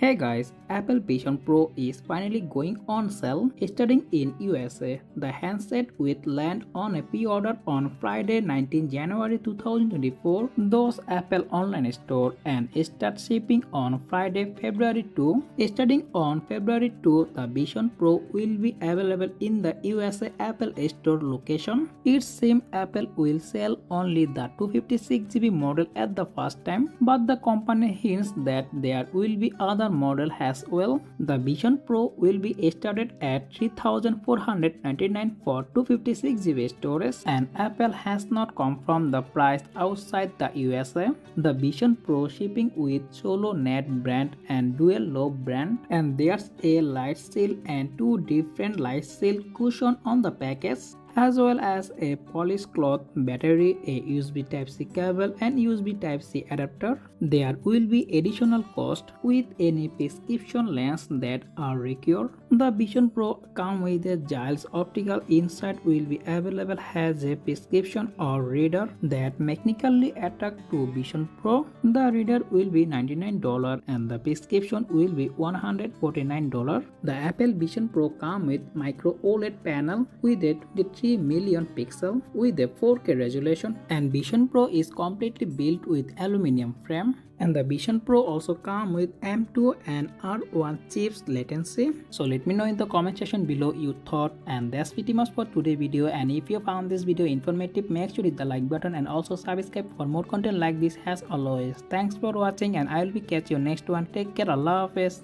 Hey guys, Apple Vision Pro is finally going on sale starting in USA. The handset will land on a pre-order on Friday 19 January 2024. Those Apple online store and start shipping on Friday February 2. Starting on February 2, the Vision Pro will be available in the USA Apple Store location. It seems Apple will sell only the 256GB model at the first time, but the company hints that there will be other model as well. The Vision Pro will be started at $3,499 for 256GB storage, and Apple has not confirmed the price outside the USA. The Vision Pro shipping with Solo Net brand and Dual Lobe brand, and there's a light seal and two different light seal cushion on the package, as well as a polished cloth battery, a USB Type-C cable and USB Type-C adapter. There will be additional cost with any prescription lens that are required. The Vision Pro comes with a Giles optical insert will be available as a prescription or reader that mechanically attached to Vision Pro. The reader will be $99 and the prescription will be $149. The Apple Vision Pro comes with micro OLED panel with a 23 million pixel with a 4K resolution, and Vision Pro is completely built with aluminum frame. And the Vision Pro also comes with M2 and R1 chips latency. So let me know in the comment section below your thought, and that's pretty much for today's video. And if you found this video informative, make sure to hit the like button and also subscribe for more content like this as always. Thanks for watching, and I will be catch you next one. Take care. Allah Hafiz.